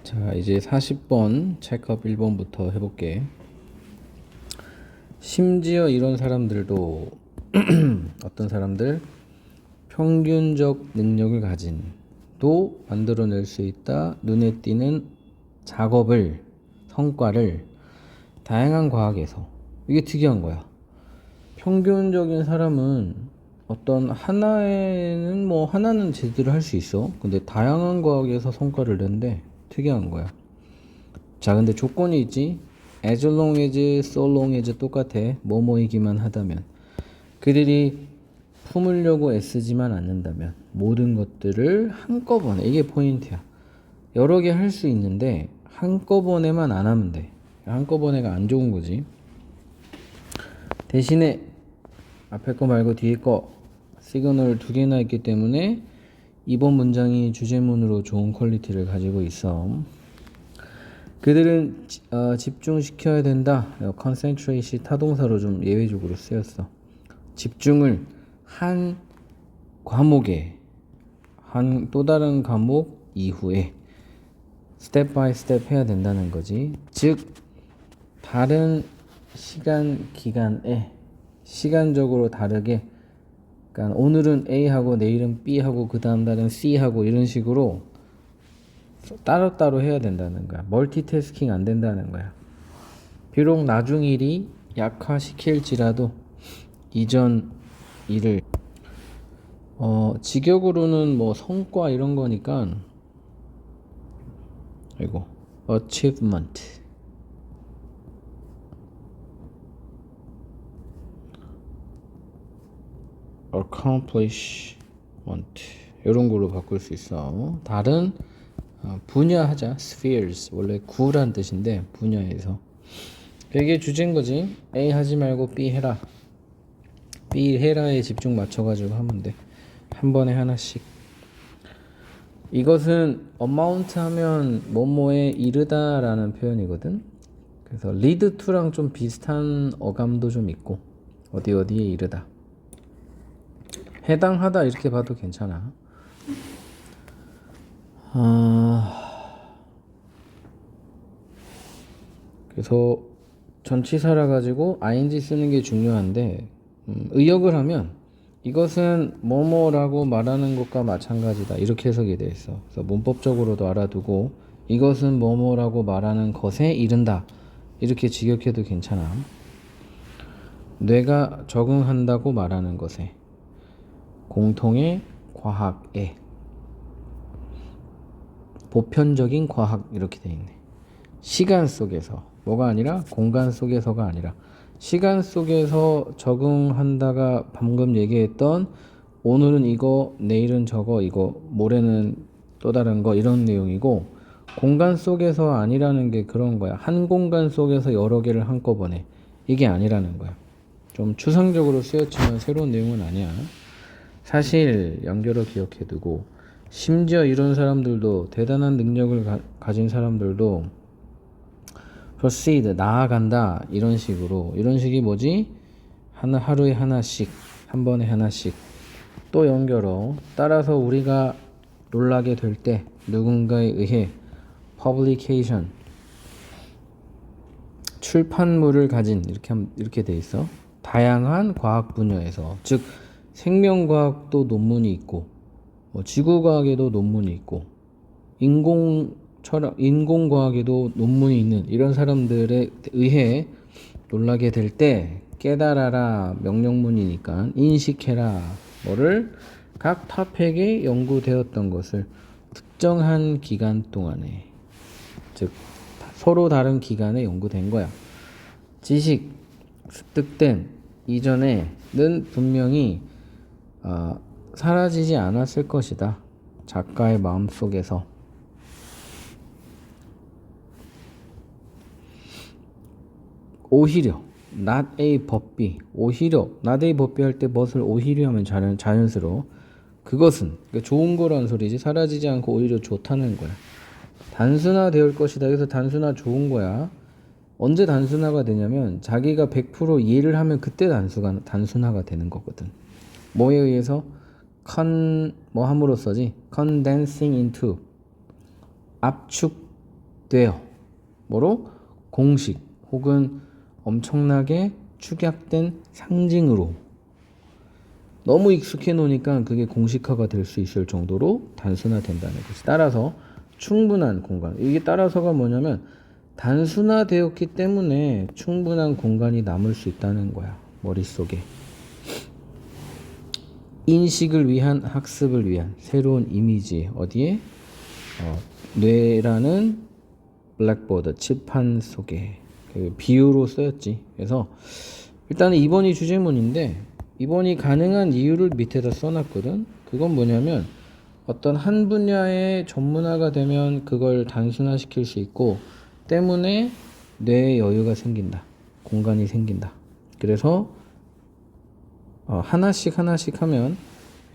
자, 이제 40번 체크업 1번부터 해볼게. 심지어 이런 사람들도 어떤 사람들 평균적 능력을 가진 도 만들어낼 수 있다. 눈에 띄는 작업을 성과를 다양한 과학에서 이게 특이한 거야. 평균적인 사람은 어떤 하나에는 뭐 하나는 제대로 할 수 있어. 근데 다양한 과학에서 성과를 낸대. 특이한 거야. 자, 근데 조건이 있지. as long as, so long as 똑같아. 뭐뭐이기만 하다면. 그들이 품으려고 애쓰지만 않는다면 모든 것들을 한꺼번에, 이게 포인트야. 여러 개 할 수 있는데 한꺼번에만 안 하면 돼. 한꺼번에가 안 좋은 거지. 대신에 앞에 거 말고 뒤에 거 시그널 두 개나 있기 때문에 이번 문장이 주제문으로 좋은 퀄리티를 가지고 있어. 그들은 집중시켜야 된다. concentrate이 타동사로 좀 예외적으로 쓰였어. 집중을 한 과목에, 한 또 다른 과목 이후에 스텝 바이 스텝 해야 된다는 거지. 즉 다른 시간 기간에 시간적으로 다르게, 그러니까 오늘은 A하고 내일은 B하고 그 다음 날은 C하고 이런 식으로 따로따로 해야 된다는 거야. 멀티태스킹 안 된다는 거야. 비록 나중 일이 약화시킬지라도 이전 일을 직역으로는 뭐 성과 이런 거니까 이거 achievement accomplishment 이런 걸로 바꿀 수 있어. 다른 분야 하자. spheres 원래 구란 뜻인데 분야에서 이게 주제인 거지. A 하지 말고 B 해라. B 해라에 집중 맞춰가지고 하면 돼. 한 번에 하나씩. 이것은 amount 하면 뭐뭐에 이르다 라는 표현이거든. 그래서 lead to랑 좀 비슷한 어감도 좀 있고 어디에 이르다, 해당하다 이렇게 봐도 괜찮아. 그래서 전치사라 가지고 ing 쓰는 게 중요한데 의역을 하면 이것은 뭐뭐라고 말하는 것과 마찬가지다 이렇게 해석이 돼 있어. 그래서 문법적으로도 알아두고 이것은 뭐뭐라고 말하는 것에 이른다 이렇게 직역해도 괜찮아. 뇌가 적응한다고 말하는 것에, 공통의 과학에, 보편적인 과학 이렇게 돼 있네. 시간 속에서 뭐가 아니라 공간 속에서가 아니라 시간 속에서 적응한다가 방금 얘기했던 오늘은 이거, 내일은 저거, 이거, 모레는 또 다른 거 이런 내용이고, 공간 속에서 아니라는 게 그런 거야. 한 공간 속에서 여러 개를 한꺼번에, 이게 아니라는 거야. 좀 추상적으로 쓰였지만 새로운 내용은 아니야. 사실 연결을 기억해 두고, 심지어 이런 사람들도, 대단한 능력을 가진 사람들도 proceed 나아간다 이런 식으로, 이런 식이 뭐지? 하루에 하나씩, 한 번에 하나씩 또 연결어. 따라서 우리가 놀라게 될 때 누군가에 의해 publication 출판물을 가진, 이렇게 돼 있어. 다양한 과학 분야에서, 즉 생명과학도 논문이 있고 지구과학에도 논문이 있고 인공과학에도 논문이 있는 이런 사람들에 의해 놀라게 될 때 깨달아라 명령문이니까 인식해라 뭐를 각 토픽에 연구되었던 것을 특정한 기간 동안에, 즉 서로 다른 기간에 연구된 거야. 지식 습득된 이전에는 분명히 사라지지 않았을 것이다. 작가의 마음속에서. 오히려 not a 법비, 오히려 not a 법비 할 때 무엇을 오히려 하면 자연스러워. 그것은 그러니까 좋은 거란 소리지. 사라지지 않고 오히려 좋다는 거야. 단순화될 것이다. 그래서 단순화 좋은 거야. 언제 단순화가 되냐면 자기가 100% 이해를 하면 그때 단순화가 되는 거거든. 뭐에 의해서? 뭐 함으로써지. condensing into, 압축 돼요. 뭐로? 공식 혹은 엄청나게 축약된 상징으로. 너무 익숙해 놓으니까 그게 공식화가 될 수 있을 정도로 단순화된다는 거지. 따라서 충분한 공간. 이게 따라서가 뭐냐면 단순화되었기 때문에 충분한 공간이 남을 수 있다는 거야. 머릿속에. 인식을 위한, 학습을 위한 새로운 이미지. 어디에? 뇌라는 블랙보드, 칠판 속에. 그 비유로 쓰였지. 그래서 일단은 2번이 주제문인데 2번이 가능한 이유를 밑에다 써놨거든. 그건 뭐냐면 어떤 한 분야의 전문화가 되면 그걸 단순화시킬 수 있고 때문에 뇌에 여유가 생긴다. 공간이 생긴다. 그래서 하나씩 하면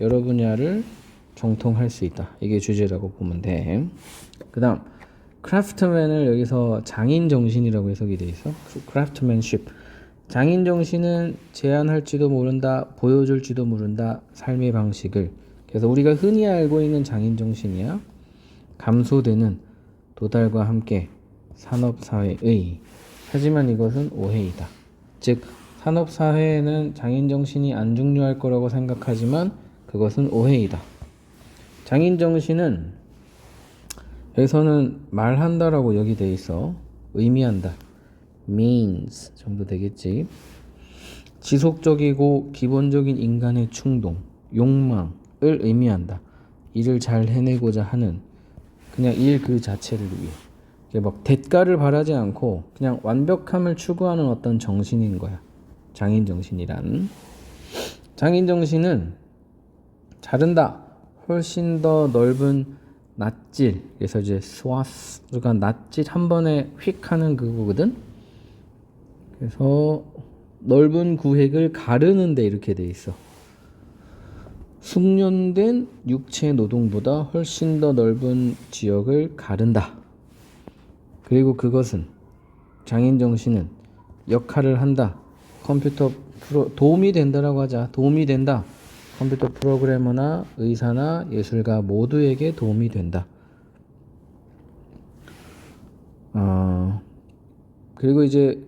여러 분야를 정통할 수 있다. 이게 주제라고 보면 돼. 그 다음 크래프트맨을 여기서 장인정신이라고 해석이 돼 있어. 크래프트맨십. 장인정신은 제안할지도 모른다, 보여줄지도 모른다, 삶의 방식을. 그래서 우리가 흔히 알고 있는 장인정신이야. 감소되는 도달과 함께 산업사회의. 하지만 이것은 오해이다. 즉 산업사회에는 장인정신이 안 중요할 거라고 생각하지만 그것은 오해이다. 장인정신은 여기서는 말한다라고 여기 돼 있어. 의미한다. means 정도 되겠지. 지속적이고 기본적인 인간의 충동, 욕망을 의미한다. 일을 잘 해내고자 하는 그냥 일 그 자체를 위해. 이게 막 대가를 바라지 않고 그냥 완벽함을 추구하는 어떤 정신인 거야. 장인정신이란. 장인정신은 자른다. 훨씬 더 넓은 낫질. 그래서 이제 스와스가 낫질 한 번에 휙 하는 그거거든. 그래서 넓은 구획을 가르는데 이렇게 돼 있어. 숙련된 육체 노동보다 훨씬 더 넓은 지역을 가른다. 그리고 그것은 장인정신은 역할을 한다. 컴퓨터 도움이 된다라고 하자. 도움이 된다. 컴퓨터 프로그래머나 의사나 예술가 모두에게 도움이 된다. 그리고 이제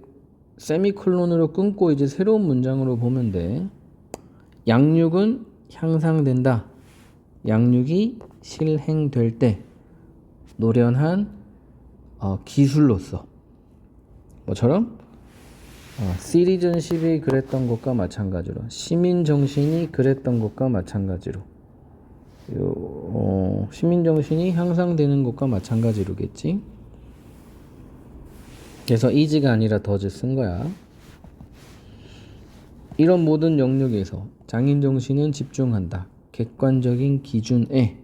세미콜론으로 끊고 이제 새로운 문장으로 보면 돼. 양육은 향상된다. 양육이 실행될 때 노련한 기술로서 뭐처럼 시리즌십이 그랬던 것과 마찬가지로 시민정신이 그랬던 것과 마찬가지로 시민정신이 향상되는 것과 마찬가지로겠지. 그래서 이지가 아니라 더즈 쓴 거야. 이런 모든 영역에서 장인정신은 집중한다. 객관적인 기준에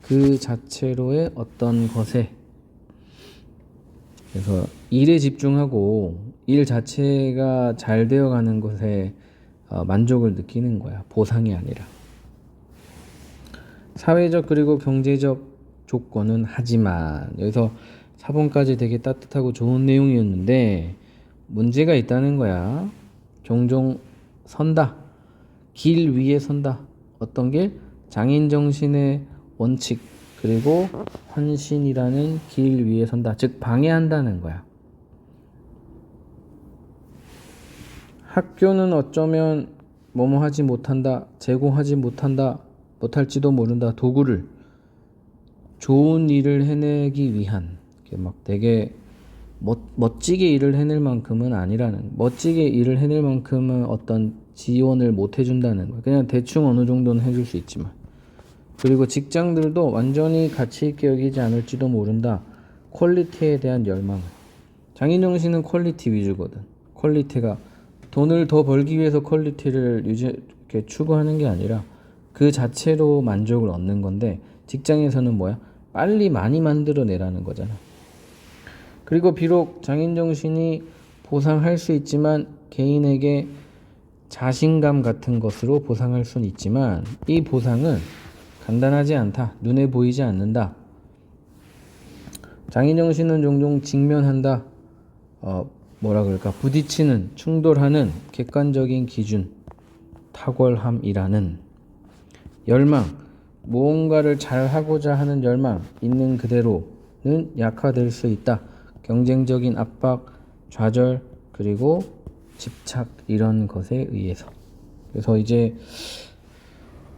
그 자체로의 어떤 것에. 그래서 일에 집중하고 일 자체가 잘 되어가는 것에 만족을 느끼는 거야. 보상이 아니라. 사회적 그리고 경제적 조건은 하지만 여기서 4번까지 되게 따뜻하고 좋은 내용이었는데 문제가 있다는 거야. 종종 선다. 길 위에 선다. 어떤 길? 장인정신의 원칙 그리고 헌신이라는 길 위에 선다. 즉 방해한다는 거야. 학교는 어쩌면 뭐뭐 하지 못한다. 제공하지 못한다. 못할지도 모른다. 도구를 좋은 일을 해내기 위한 막 되게 멋지게 일을 해낼 만큼은 아니라는, 멋지게 일을 해낼 만큼은 어떤 지원을 못 해준다는 거야. 그냥 대충 어느 정도는 해줄 수 있지만. 그리고 직장들도 완전히 가치 있게 여기지 않을지도 모른다. 퀄리티에 대한 열망. 장인정신은 퀄리티 위주거든. 퀄리티가 돈을 더 벌기 위해서 퀄리티를 이렇게 추구하는 게 아니라 그 자체로 만족을 얻는 건데 직장에서는 뭐야? 빨리 많이 만들어내라는 거잖아. 그리고 비록 장인정신이 보상할 수 있지만 개인에게 자신감 같은 것으로 보상할 수는 있지만 이 보상은 간단하지 않다. 눈에 보이지 않는다. 장인정신은 종종 직면한다. 뭐라 그럴까? 부딪히는, 충돌하는 객관적인 기준, 탁월함이라는 열망, 무언가를 잘 하고자 하는 열망, 있는 그대로 약화될 수 있다. 경쟁적인 압박, 좌절, 그리고 집착 이런 것에 의해서. 그래서 이제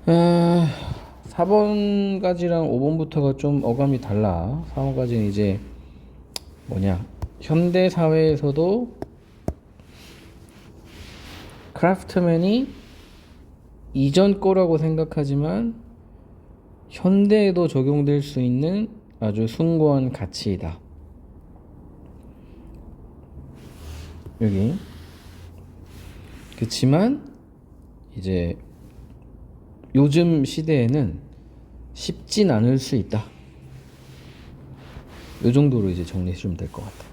4번까지랑 5번부터가 좀 어감이 달라. 4번까지는 이제 뭐냐, 현대 사회에서도 크래프트맨이 이전 거라고 생각하지만 현대에도 적용될 수 있는 아주 숭고한 가치이다. 여기. 그치만 이제 요즘 시대에는 쉽진 않을 수 있다. 이 정도로 이제 정리해 주면 될 것 같아.